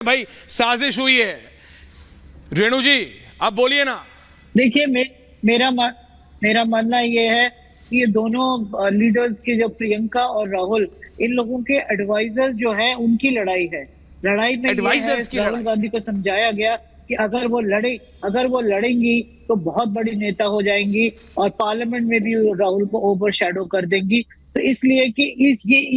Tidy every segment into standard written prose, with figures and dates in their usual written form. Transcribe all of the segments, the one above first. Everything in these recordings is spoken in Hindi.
भाई साजिश हुई है। रेणु जी आप बोलिए ना। देखिए मेरा मानना ये है कि ये दोनों लीडर्स के, जो प्रियंका और राहुल, इन लोगों के एडवाइजर जो है उनकी लड़ाई है। लड़ाई में ये है, राहुल गांधी को समझाया गया कि अगर वो लड़ेंगी तो बहुत बड़ी नेता हो जाएंगी और पार्लियामेंट में भी राहुल को ओवर शैडो कर देंगी। तो इसलिए कि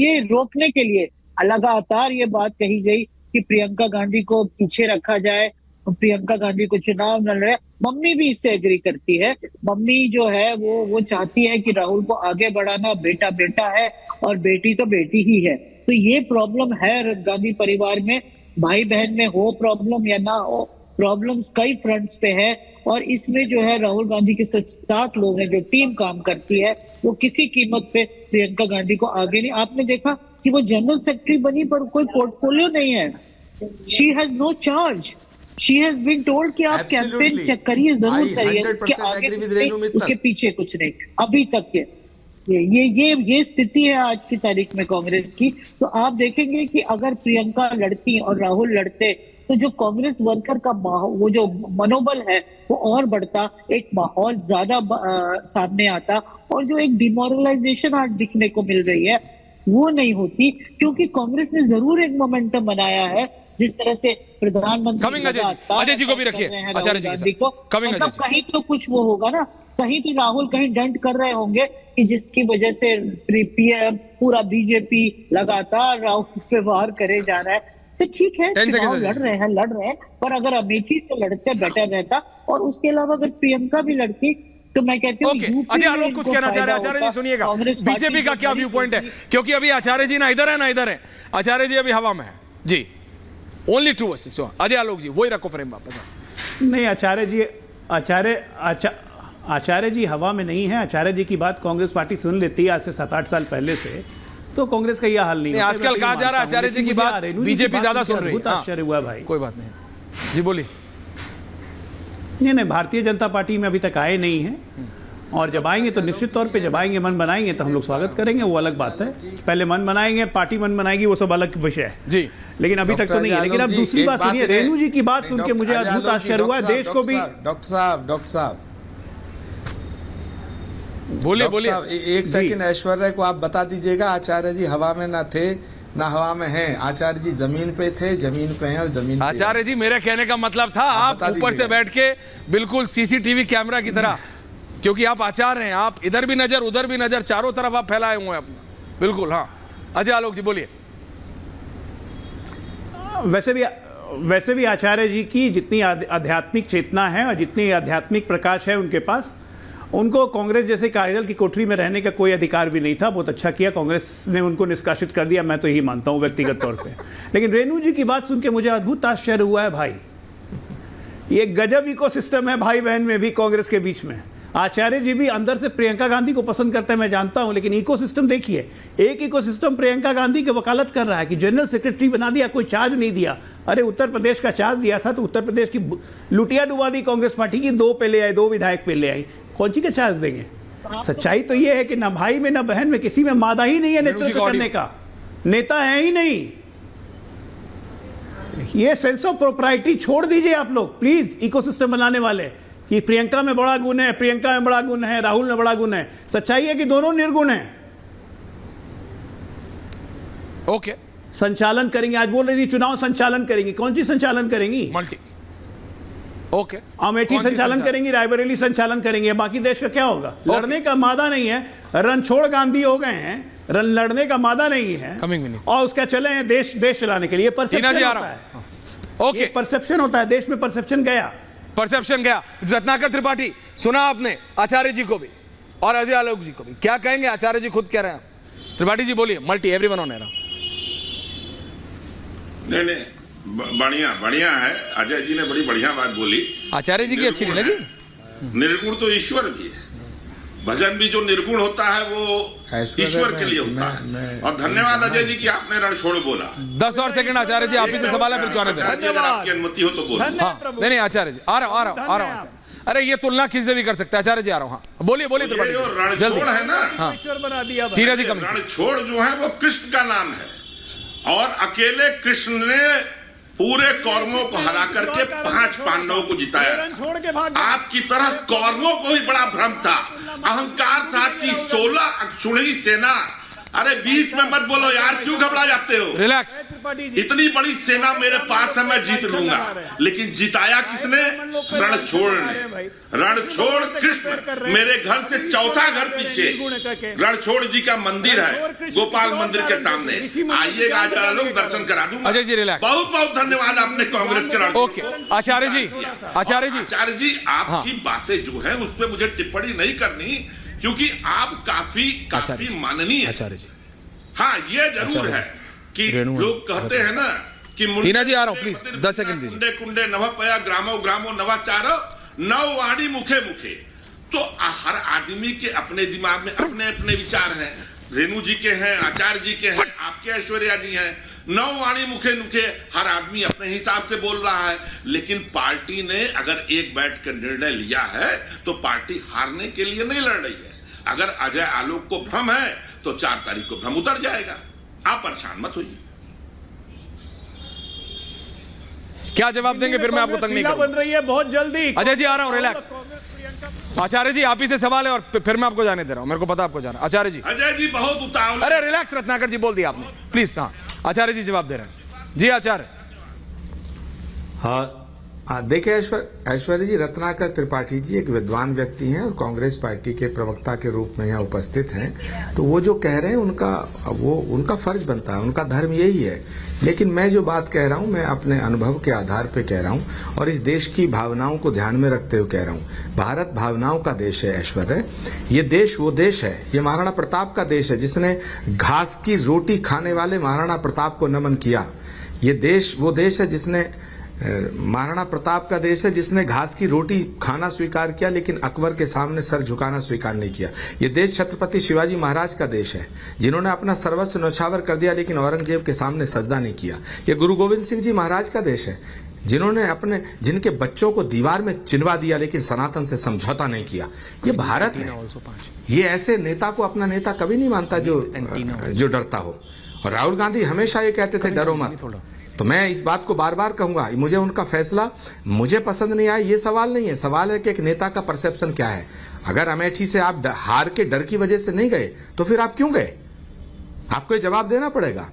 ये रोकने के लिए लगातार ये बात कही गई कि प्रियंका गांधी को पीछे रखा जाए, प्रियंका गांधी को चुनाव न लड़े। मम्मी भी इससे एग्री करती है। मम्मी जो है वो चाहती है कि राहुल को आगे बढ़ाना, बेटा बेटा है और बेटी तो बेटी ही है। तो ये प्रॉब्लम है गांधी परिवार में। भाई बहन में हो प्रॉब्लम या ना हो, प्रॉब्लम्स कई फ्रंट्स पे है। और इसमें जो है राहुल गांधी के 7 लोग हैं, जो टीम काम करती है, वो किसी कीमत पे प्रियंका गांधी को आगे नहीं। आपने देखा कि वो जनरल सेक्रेटरी बनी पर कोई पोर्टफोलियो नहीं है। She has no charge. She has been told कि आप कैंपेन चेक करिए, जरूर करिए, उसके आगे उसके पीछे कुछ नहीं अभी तक के। ये स्थिति है आज की तारीख में कांग्रेस की। तो आप देखेंगे कि अगर प्रियंका लड़ती और राहुल लड़ते तो जो कांग्रेस वर्कर का वो जो मनोबल है वो और बढ़ता, एक माहौल ज्यादा सामने आता, और जो एक डिमोरलाइजेशन आज दिखने को मिल रही है वो नहीं होती। क्योंकि कांग्रेस ने जरूर एक मोमेंटम बनाया है, जिस तरह से प्रधानमंत्री अजय जी को भी रखिए, आचार्य जी को, मतलब कहीं तो कुछ वो होगा ना, कहीं तो राहुल कहीं डंट कर रहे होंगे कि जिसकी वजह से पीएम पूरा बीजेपी लगातार राहुल पे वार करे जा रहा है। तो ठीक है, चुनाव लड़ रहे हैं, पर अगर अमेठी से लड़ते बेटर रहता। और उसके अलावा अगर प्रियंका भी लड़ती तो मैं कहती हूँ अजय आलोक कुछ कहना चाह रहे हैं। आचार्य जी सुनिएगा, बीजेपी का क्या व्यू पॉइंट है, क्योंकि अभी आचार्य जी ना इधर है। आचार्य जी अभी हवा में है जी। Only true versus. Ajay Alok ji वही रखो फ्रेम वापस। नहीं, आचार्य जी हवा में नहीं है। आचार्य जी की बात कांग्रेस पार्टी सुन लेती है आज से 7-8 साल पहले से, तो कांग्रेस का यह हाल नहीं है। आजकल कहा जा रहा है आचार्य जी की बात बीजेपी ज्यादा सुन रही है। आश्चर्य हुआ भाई। कोई बात नहीं जी, बोलिए। नहीं, भारतीय जनता पार्टी में अभी तक आए नहीं हैं, और जब आएंगे तो निश्चित तौर पे, जब आएंगे मन बनाएंगे तो हम लोग स्वागत करेंगे, वो अलग बात है। पहले मन बनाएंगे, पार्टी मन बनाएगी, वो सब अलग विषय है जी। लेकिन अभी तक तो नहीं है। लेकिन अब दूसरी बात सुनिए, रेणु जी की बात सुन के मुझे अद्भुत आश्चर्य हुआ। देश को भी डॉक्टर साहब बोलिए। एक सेकंड ऐश्वर्या को आप बता दीजिएगा, आचार्य जी हवा में ना थे ना हवा में हैं। आचार्य जी जमीन पे थे, जमीन पे हैं और जमीन पे। आचार्य जी मेरे कहने का मतलब था, आप ऊपर से बैठ के बिल्कुल सीसीटीवी कैमरा की तरह, क्योंकि आप आचार्य हैं, आप इधर भी नजर उधर भी नजर, चारों तरफ आप फैलाए हुए हैं अपना। बिल्कुल हाँ, अजय आलोक जी बोलिए। वैसे भी आचार्य जी की जितनी आध्यात्मिक चेतना है और जितनी आध्यात्मिक प्रकाश है उनके पास, उनको कांग्रेस जैसे कायरल की कोठरी में रहने का कोई अधिकार भी नहीं था। बहुत अच्छा किया कांग्रेस ने उनको निष्कासित कर दिया, मैं तो यही मानता हूं व्यक्तिगत तौर पे। लेकिन रेणु जी की बात सुन के मुझे अद्भुत आश्चर्य हुआ है भाई। ये गजब इकोसिस्टम है भाई बहन में भी, कांग्रेस के बीच में। आचार्य जी भी अंदर से प्रियंका गांधी को पसंद करते हैं, मैं जानता हूं, लेकिन इकोसिस्टम देखिए। एक इकोसिस्टम प्रियंका गांधी की वकालत कर रहा है कि जनरल सेक्रेटरी बना दिया, कोई चार्ज नहीं दिया। अरे उत्तर प्रदेश का चार्ज दिया था तो उत्तर प्रदेश की लुटिया डुबा दी कांग्रेस पार्टी की, 2 पे ले आई, 2 विधायक पे ले आई। कौन सी का चार्ज देंगे? सच्चाई तो ये है कि ना भाई में ना बहन में किसी में मादा ही नहीं है नेतृत्व करने का, नेता है ही नहीं। ये सेंस ऑफ प्रोप्राइटी छोड़ दीजिए आप लोग प्लीज, इकोसिस्टम बनाने वाले, कि प्रियंका में बड़ा गुण है, प्रियंका में बड़ा गुण है, राहुल में बड़ा गुण है। सच्चाई है कि दोनों निर्गुण हैं। ओके, संचालन करेंगे, आज बोल रही थी चुनाव संचालन करेंगी। कौन सी संचालन करेंगी? मल्टी। ओके, अमेठी संचालन करेंगी, रायबरेली संचालन करेंगे, बाकी देश का क्या होगा? लड़ने का मादा नहीं है, रणछोड़ गांधी हो गए हैं, लड़ने का मादा नहीं है, और उसका चले हैं देश चलाने के लिए। परसेप्शन होता है, ओके, परसेप्शन होता है, देश में परसेप्शन गया। रत्नाकर त्रिपाठी सुना आपने, आचार्य जी को भी और अजय आलोक जी को भी। क्या कहेंगे? आचार्य जी खुद कह रहे हैं। त्रिपाठी जी बोलिए। Multi, everyone on air. नहीं, बढ़िया है। अजय जी ने बड़ी बढ़िया बात बोली। आचार्य जी की अच्छी नहीं लगी? निर्गुण तो ईश्वर भी है। भजन भी जो निर्गुण होता है वो ईश्वर के लिए होता है। और धन्यवाद अजय जी कि आपने रणछोड़ बोला। 10 और सेकंड आचार्य जी, आप ही से सवाल है, फिर जाने दें। अगर आपकी अनुमति हो तो बोलो। हाँ, नहीं आचार्य जी आ रहा हूँ। अरे ये तुलना किससे भी कर सकते हैं। आचार्य जी आ रहा हूँ। हाँ बोलिए। रणछोड़ है ना, ईश्वर बना दिया। जी कम। रणछोड़ जो है वो कृष्ण का नाम है, और अकेले कृष्ण ने पूरे कौरवों को हरा करके 5 पांडवों को जिताया छोड़ के भाग गए। आपकी तरह कौरवों को भी बड़ा भ्रम था, अहंकार था कि 16 अक्षुणी सेना, अरे बीच में मत बोलो यार, क्यों घबरा जाते हो? रिलैक्स। इतनी बड़ी सेना मेरे पास है, मैं जीत लूंगा। लेकिन जिताया किसने? रणछोड़ ने। रणछोड़ कृष्ण मेरे घर से चौथा घर पीछे रणछोड़ जी का मंदिर है, गोपाल मंदिर के सामने। आइएगा, आज लोग दर्शन करा दूंगा। अजय जी रिलैक्स। बहुत बहुत धन्यवाद आपने कांग्रेस के रणछोड़ ओके आचार्य जी, आचार्य जी, आचार्य जी आपकी बातें जो है उस पर मुझे टिप्पणी नहीं करनी, क्योंकि आप काफी माननीय। आचार्य जी, हाँ ये जरूर है कि लोग कहते हैं ना कि टीना जी आ रहा हूं, प्लीज 10 सेकंड दीजिए। कुंडे कुंडे नव पया ग्रामो ग्रामो नवाचार नव वाणी मुखे मुखे। तो हर आदमी के अपने दिमाग में अपने अपने विचार हैं। रेणु जी के हैं, आचार्य जी के हैं, आपके ऐश्वर्या जी हैं। नव वाणी मुखे मुखे, हर आदमी अपने हिसाब से बोल रहा है। लेकिन पार्टी ने अगर एक बैठ कर निर्णय लिया है तो पार्टी हारने के लिए नहीं लड़ रही है। अगर अजय आलोक को भ्रम है तो 4 तारीख को भ्रम उतर जाएगा, आप परेशान मत होइए। क्या जवाब देंगे? फिर मैं आपको तंग नहीं करूंगा। बन रही है बहुत जल्दी। अजय जी आ रहा हूं, रिलैक्स। आचार्य जी आप ही से सवाल है और फिर मैं आपको जाने दे रहा हूं, मेरे को पता आपको जाना। आचार्य जी। अजय जी बहुत उतावला। अरे रिलैक्स, रत्नाकर जी बोल दिया आपने, प्लीज। हाँ आचार्य जी जवाब दे रहे हैं। जी आचार्य। हाँ देखिए ऐश्वर्या जी, रत्नाकर त्रिपाठी जी एक विद्वान व्यक्ति हैं और कांग्रेस पार्टी के प्रवक्ता के रूप में यहाँ उपस्थित हैं। तो वो जो कह रहे हैं उनका फर्ज बनता है, उनका धर्म यही है। लेकिन मैं जो बात कह रहा हूँ मैं अपने अनुभव के आधार पे कह रहा हूँ और इस देश की भावनाओं को ध्यान में रखते हुए कह रहा हूँ। भारत भावनाओं का देश है ऐश्वर्या। ये देश वो देश है, ये महाराणा प्रताप का देश है जिसने घास की रोटी खाने वाले महाराणा प्रताप को नमन किया। ये देश वो देश है जिसने महाराणा प्रताप का देश है जिसने घास की रोटी खाना स्वीकार किया लेकिन अकबर के सामने सर झुकाना स्वीकार नहीं किया। ये देश छत्रपति शिवाजी महाराज का देश है जिन्होंने अपना सर्वस्व न्यौछावर कर दिया लेकिन औरंगजेब के सामने सजदा नहीं किया। ये गुरु गोविंद सिंह जी महाराज का देश है जिन्होंने जिनके बच्चों को दीवार में चिनवा दिया लेकिन सनातन से समझौता नहीं किया। ये भारत है। ये ऐसे नेता को अपना नेता कभी नहीं मानता जो डरता हो। और राहुल गांधी हमेशा ये कहते थे डरो मत। तो मैं इस बात को बार बार कहूंगा, मुझे उनका फैसला मुझे पसंद नहीं आया ये सवाल नहीं है। सवाल है कि एक नेता का परसेप्शन क्या है। अगर अमेठी से आप हार के डर की वजह से नहीं गए तो फिर आप क्यों गए? आपको ये जवाब देना पड़ेगा।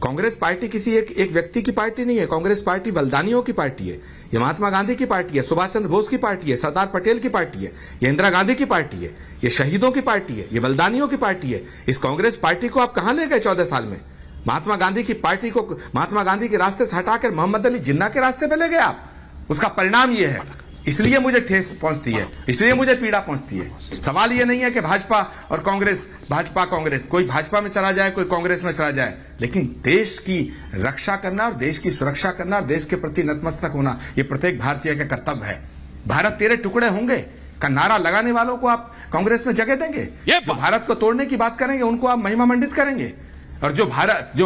कांग्रेस पार्टी किसी एक व्यक्ति की पार्टी नहीं है। कांग्रेस पार्टी बलिदानियों की पार्टी है। ये महात्मा गांधी की पार्टी है, सुभाष चंद्र बोस की पार्टी है, सरदार पटेल की पार्टी है, ये इंदिरा गांधी की पार्टी है, ये शहीदों की पार्टी है, ये बलिदानियों की पार्टी है। इस कांग्रेस पार्टी को आप कहां ले गए 14 साल में? महात्मा गांधी की पार्टी को महात्मा गांधी के रास्ते से हटाकर मोहम्मद अली जिन्ना के रास्ते पे ले गए आप। उसका परिणाम ये है। इसलिए मुझे ठेस पहुंचती है, इसलिए मुझे पीड़ा पहुंचती है। सवाल ये नहीं है कि भाजपा और कांग्रेस, भाजपा कांग्रेस, कोई भाजपा में चला जाए कोई कांग्रेस में चला जाए, लेकिन देश की रक्षा करना और देश की सुरक्षा करना और देश के प्रति नतमस्तक होना ये प्रत्येक भारतीय का कर्तव्य है। भारत तेरे टुकड़े होंगे का नारा लगाने वालों को आप कांग्रेस में जगह देंगे? जो भारत को तोड़ने की बात करेंगे उनको आप महिमा मंडित करेंगे और जो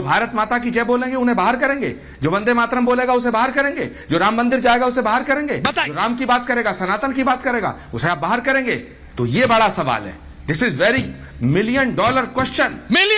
भारत माता की जय बोलेंगे उन्हें बाहर करेंगे। जो वंदे मातरम बोलेगा उसे बाहर करेंगे। जो राम मंदिर जाएगा उसे बाहर करेंगे। जो राम की बात करेगा, सनातन की बात करेगा, उसे आप बाहर करेंगे। तो ये बड़ा सवाल है। This is very $1 million question.